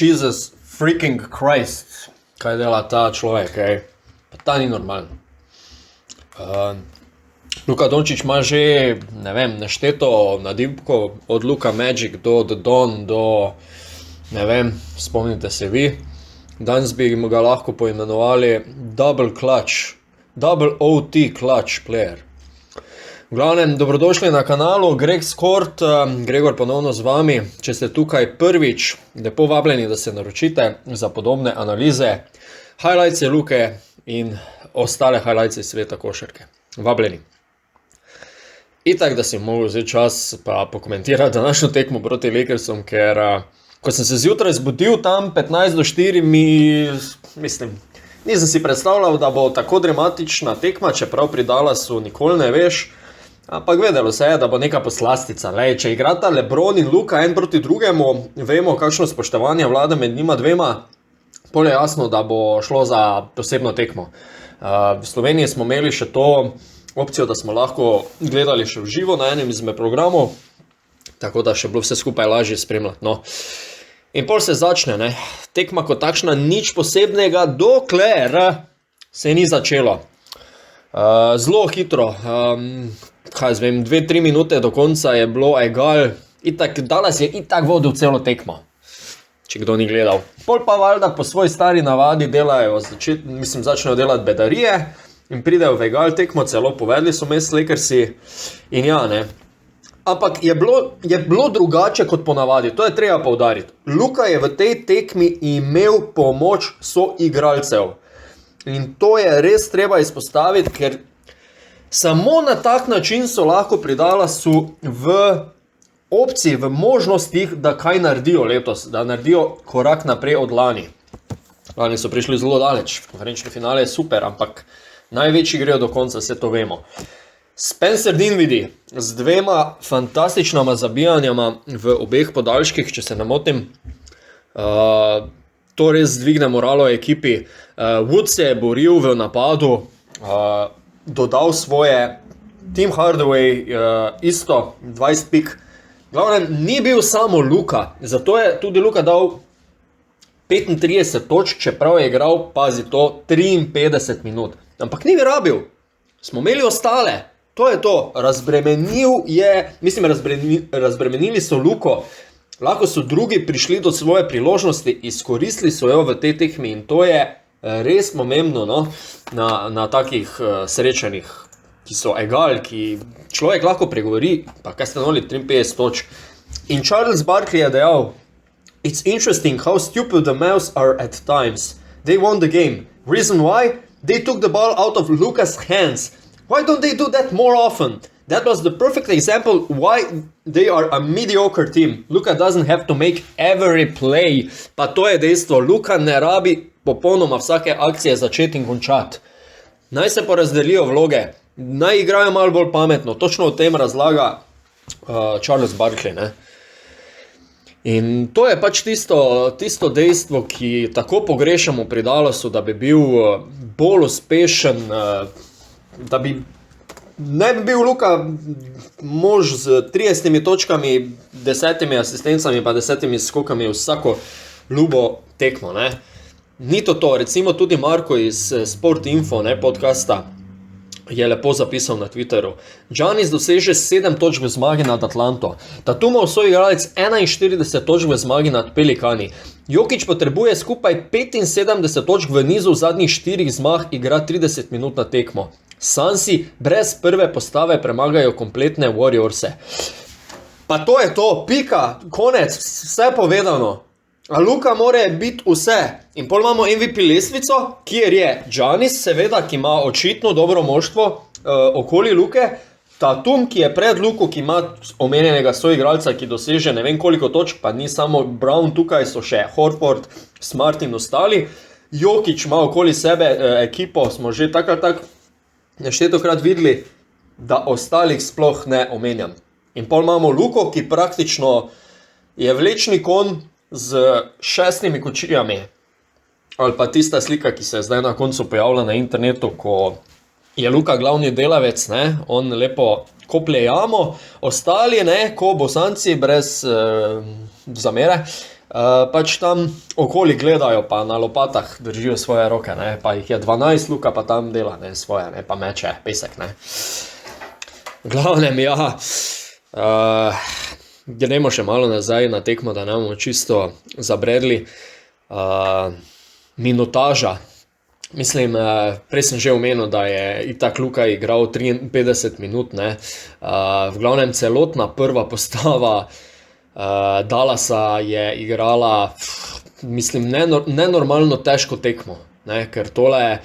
Jesus freaking Christ, kaj dela ta človek, pa ta ni normalen. Luka Dončić ima že, ne vem, nešteto nadimko od Luka Magic do The Don do, ne vem, spomnite se vi. Danes bi ga lahko poimenovali Double OT Clutch player. V glavnem, dobrodošli na kanalu Greg Skort, Gregor ponovno z vami. Če ste tukaj prvič, lepo vabljeni, da se naročite za podobne analize, highlights Luke in ostale highlights sveta košarke. Vabljeni. Itak, da si mogel vzeti čas pa pokomentirati današnjo tekmo proti Lakersom, ker ko sem se zjutraj zbudil tam 15-4, nisem si predstavljal, da bo tako dramatična tekma, čeprav pri Dallasu nikoli ne veš, ampak vedelo se je, da bo neka poslastica. Če igrata LeBron in Luka en proti drugemu, vemo, kakšno spoštovanje vlada med njima dvema, pol je jasno, da bo šlo za posebno tekmo. V Sloveniji smo imeli še to opcijo, da smo lahko gledali še v živo na enem izmed programov, tako da še bilo vse skupaj lažje spremljati. No. In pol se začne, tekma kot takšna, nič posebnega, dokler se ni začelo. Zelo hitro, 2-3 minute do konca je bilo egal, Dallas je itak vodil celo tekmo, če kdo ni gledal. Pol pa valjda po svoji stari navadi začnejo delati bedarije in pridejo v egal tekmo, celo povedli so mes Lakersi in Ampak je bilo drugače kot ponavadi, to je treba poudariti. Luka je v tej tekmi imel pomoč soigralcev. In to je res treba izpostaviti, ker samo na tak način so lahko pri Dallasu v opciji, v možnostih, da kaj naredijo letos, da naredijo korak naprej od lani. Lani so prišli zelo daleč, konferenčni finale je super, ampak največji grejo do konca, vse to vemo. Spencer Dinwiddie z 2 fantastičnama zabijanjama v obeh podaljških, če se ne motim. To res dvigne moralo ekipi. Wood se je boril v napadu, dodal svoje, Tim Hardaway isto, 20 pik. Glavnem, ni bil samo Luka, zato je tudi Luka dal 35 točk, čeprav je igral, pazi to, 53 minut. Ampak ni rabil, smo imeli ostale. To je to, razbremenili so Luko, lahko so drugi prišli do svoje priložnosti, izkoristili so jo v tej tekmi in to je res pomembno na takih srečanjih, ki so egal, ki človek lahko pregovori, pa kaj ste noli 53 točk. In Charles Barkley je dejal, "It's interesting how stupid the Mavs are at times. They won the game. Reason why? They took the ball out of Luka's hands. Why don't they do that more often? That was the perfect example why they are a mediocre team. Luka doesn't have to make every play." Pa to je dejstvo, Luka ne rabi popolnoma vsake akcije začeti in končati. Naj se porazdelijo vloge, naj igrajo malo bolj pametno, točno o tem razlaga Charles Barkley. In to je pač tisto dejstvo, ki tako pogrešamo pri Dallasu, da bi bil bolj uspešen, da ne bi bil Luka mož z 30 točkami, 10 asistencami pa 10 skokami vsako ljubo tekmo. Ni to, recimo tudi Marko iz Sport Info podcasta je lepo zapisal na Twitteru. Giannis doseže 7 točk v zmagi nad Atlanto. Tatumov soigralec 41 točk v zmagi nad Pelikani. Jokić potrebuje skupaj 75 točk v nizu zadnjih 4 zmag, igra 30 minut na tekmo. Sunsi brez prve postave premagajo kompletne Warriorse. Pa to je to, pika, konec, vse povedano. A Luka mora biti vse. In pol imamo MVP lestvico, kjer je Giannis, seveda, ki ima očitno dobro moštvo okoli Luke. Tatum, ki je pred Luko, ki ima omenjenega soigralca, ki doseže ne vem koliko točk, pa ni samo Brown, tukaj so še Horford, Smart in ostali. Jokić ima okoli sebe ekipo, smo že tak neštetokrat videli, da ostalih sploh ne omenjam. In pol imamo Luko, ki praktično je vlečni konj z 6 kočijami. Ali pa tista slika, ki se je zdaj na koncu pojavila na internetu, ko je Luka glavni delavec, on lepo koplje jamo, ostali, ko bosanci brez zamere, pač tam okoli gledajo, pa na lopatah držijo svoje roke, ne, pa jih je 12, Luka pa tam dela, ne, svoje, ne, pa meče, pesek, ne. V glavnem, ja, gremo še malo nazaj na tekmo, da ne bomo čisto zabredli. Minutaža. Mislim, prej sem že omenil, da je itak Luka igral 53 minut, ne. V glavnem celotna prva postava Dallasa je igrala, mislim, nenormalno težko tekmo, ne, ker tole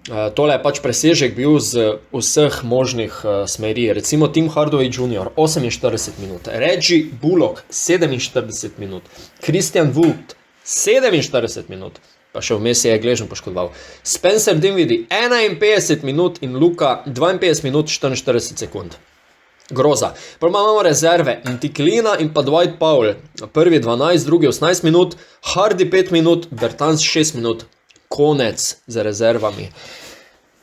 je pač presežek bil z vseh možnih smeri. Recimo Tim Hardaway Jr. 48 minut, Reggie Bullock 47 minut, Christian Wood 47 minut, pa še vmes je Gležen poškodoval, Spencer Dinwiddie 51 minut in Luka 52 minut 44 sekund. Groza. Prvo imamo rezerve, Antiklina in pa Dwight Powell. Prvi 12, drugi 18 minut, Hardy 5 minut, Bertans 6 minut. Konec z rezervami.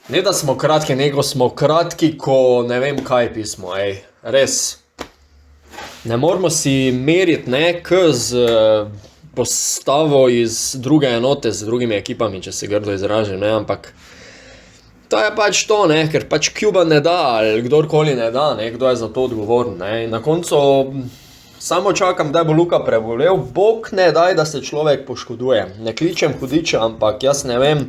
Ne da smo kratki, nego smo kratki, ko ne vem kaj pismo, res. Ne moramo si meriti, ne, z postavo iz druge enote z drugimi ekipami, če se grdo izražim, ne, ampak to je pač to, ne, ker pač Cuban ne da, ali kdorkoli ne da, ne, kdo je za to odgovoren, ne. Na koncu samo čakam, da bo Luka prebolel, bog ne daj, da se človek poškoduje. Ne kličem hudiča, ampak jaz ne vem,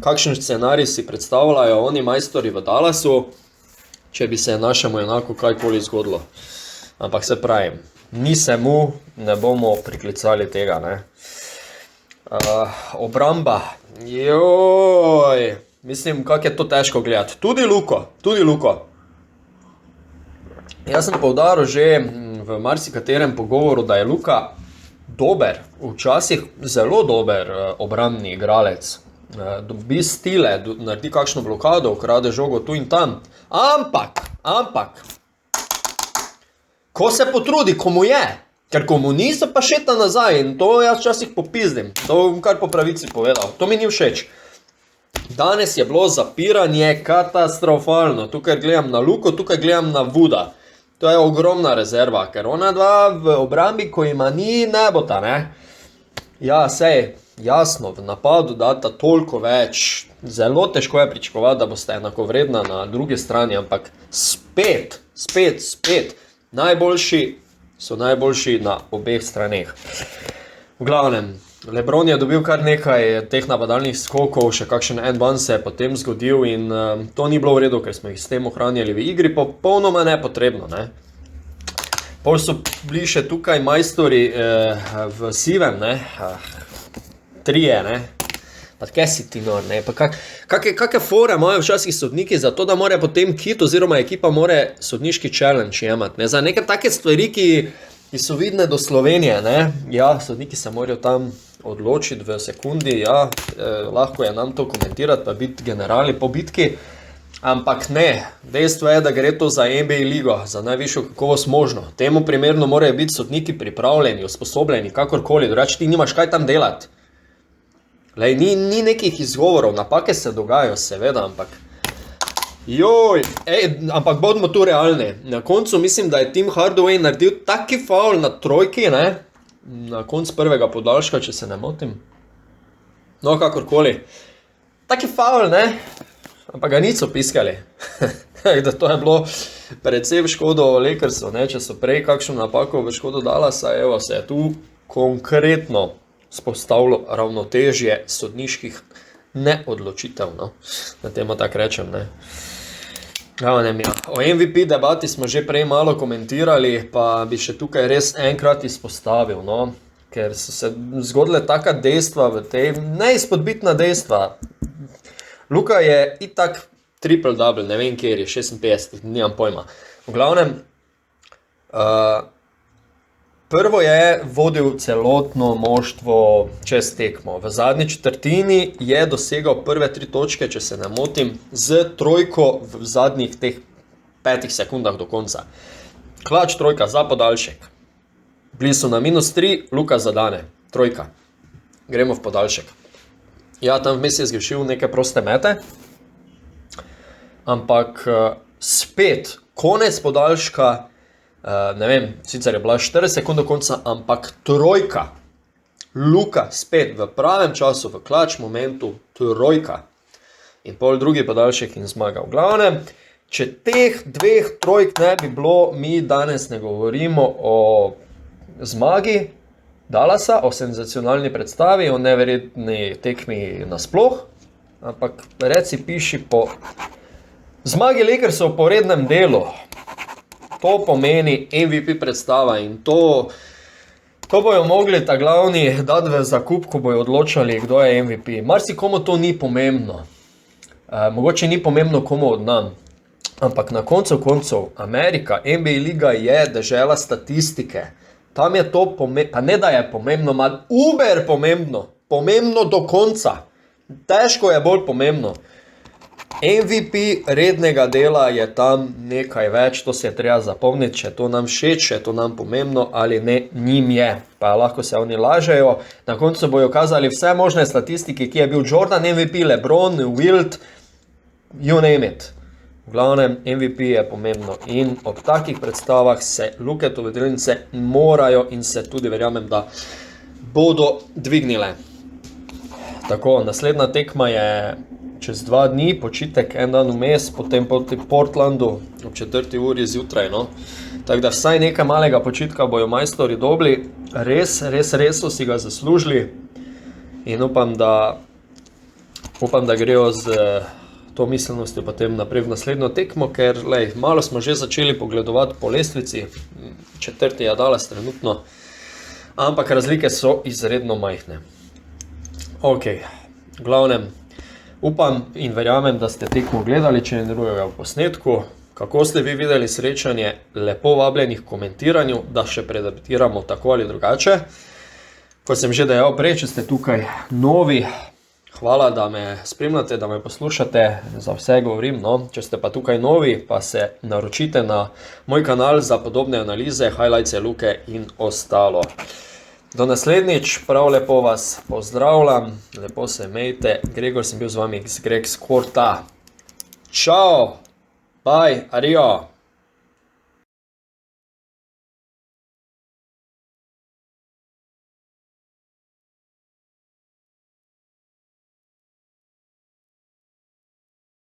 kakšen scenarij si predstavljajo oni majstori v Dallasu, če bi se našemu enako kajkoli zgodilo. Ampak se pravim, ni se mu, ne bomo priklicali tega, ne. Obramba, joj. Mislim, kako je to težko gledati. Tudi Luko. Jaz sem poudaril že v marsikaterem pogovoru, da je Luka dober, včasih zelo dober obrambni igralec. Dobi stile, naredi kakšno blokado, ukrade žogo tu in tam. Ampak, ko se potrudi, ko mu je, ker ko mu ni, se pa šeta nazaj in to jaz včasih popizdim. To bom kar po pravici povedal. To mi ni všeč. Danes je bilo zapiranje katastrofalno. Tukaj gledam na Luko, tukaj gledam na Wooda. To je ogromna rezerva, ker ona dva v obrambi, ko ima ni, ne bo ta, ne. Ja, sej, jasno, v napadu data toliko več. Zelo težko je pričakovati, da boste enakovredna na drugi strani, ampak spet. Najboljši so najboljši na obeh straneh. V glavnem, LeBron je dobil kar nekaj teh napadalnih skokov, še kakšen en-ban se je potem zgodil in to ni bilo v redu, ker smo jih s tem ohranjali v igri, popolnoma nepotrebno, ne. Pol so bili še tukaj majstori v sivem, ne, trije, ne, pa kaj si ti nor, ne, pa kakve fore imajo včasih sodniki za to, da more potem kit oziroma ekipa more sodniški challenge jemati, ne, za neke take stvari, ki so vidne do Slovenije, ne, ja, sodniki se morajo tam odločiti v sekundi, ja, lahko je nam to komentirati, pa biti generali po bitki, ampak ne, dejstvo je, da gre to za NBA ligo, za najvišjo kakovost možno. Temu primerno morajo biti sodniki pripravljeni, usposobljeni, kakorkoli, drugače ti nimaš kaj tam delati. Lej, ni nekih izgovorov, napake se dogajajo, seveda, ampak ampak bodimo tu realni. Na koncu mislim, da je Tim Hardaway naredil taki faul na trojki, ne, na koncu prvega podaljška, če se ne motim. No, kakorkoli. Taki faul, ne, ampak ga niso piskali. Da to je bilo predvsem v škodo Lakersov, ne, če so prej kakšno napako v škodo Dallasa, evo se je tu konkretno spostavilo ravnotežje sodniških neodločitev, no, na temo tako rečem, ne. O MVP debati smo že prej malo komentirali, pa bi še tukaj res enkrat izpostavil, no, ker so se zgodile taka dejstva v tej, neizpodbitna dejstva. Luka je itak triple-double, ne vem kjer je, 56, nimam pojma. V glavnem, prvo je vodil celotno moštvo čez tekmo. V zadnji četrtini je dosegal prve 3 točke, če se ne motim, z trojko v zadnjih teh 5 sekundah do konca. Klač trojka za podaljšek. Bili so na -3, Luka zadane. Trojka. Gremo v podaljšek. Ja, tam vmes je zgrešil neke proste mete, ampak spet, konec podaljška, ne vem, sicer je bila 4 sekund do konca, ampak trojka. Luka spet v pravem času, v klač momentu, trojka. In pol drugi podaljšek in zmaga. V glavnem, če teh dveh trojk ne bi bilo, mi danes ne govorimo o zmagi Dallasa, o senzacionalni predstavi, o neverjetni tekmi nasploh, ampak reci piši po zmagi Lakersov po rednem delu. To pomeni MVP predstava in to bojo mogli ta glavni dati v zakup, ko bojo odločali, kdo je MVP. Marsikomu to ni pomembno. Mogoče ni pomembno komu od nam. Ampak na koncu koncev Amerika, NBA liga je dežela statistike. Tam je to pomembno, pa ne da je pomembno, malo uber pomembno. Pomembno do konca. Težko je bolj pomembno. MVP rednega dela je tam nekaj več, to se je treba zapomniti, če to nam všeč, če to nam pomembno ali ne, njim je. Pa lahko se oni lažejo, na koncu bojo kazali vse možne statistike, ki je bil Jordan MVP, LeBron, Wilt, you name it. V glavnem, MVP je pomembno in ob takih predstavah se Luketove delnice morajo in se tudi verjamem, da bodo dvignile. Tako, naslednja tekma je čez 2 dni, počitek, en dan vmes, potem proti Portlandu ob 4 uri zjutraj. No? Tako da vsaj nekaj malega počitka bojo majstori dobili, res so si ga zaslužili in upam, da grejo z to miselnostjo potem naprej v naslednjo tekmo, ker malo smo že začeli pogledovati po lestvici, 4. je Dallas trenutno, ampak razlike so izredno majhne. Ok, v glavnem, upam in verjamem, da ste tekmo gledali, če ne drugega v posnetku. Kako ste vi videli srečanje, lepo vabljenih komentiranju, da še predebatiramo tako ali drugače. Kot sem že dejal prej, če ste tukaj novi, hvala, da me spremljate, da me poslušate, za vse govorim, no. Če ste pa tukaj novi, pa se naročite na moj kanal za podobne analize, highlights, luke in ostalo. Do naslednjič, prav lepo vas pozdravljam, lepo se imejte, Gregor sem bil z vami iz Greg Skorta. Čau, bye, adijo.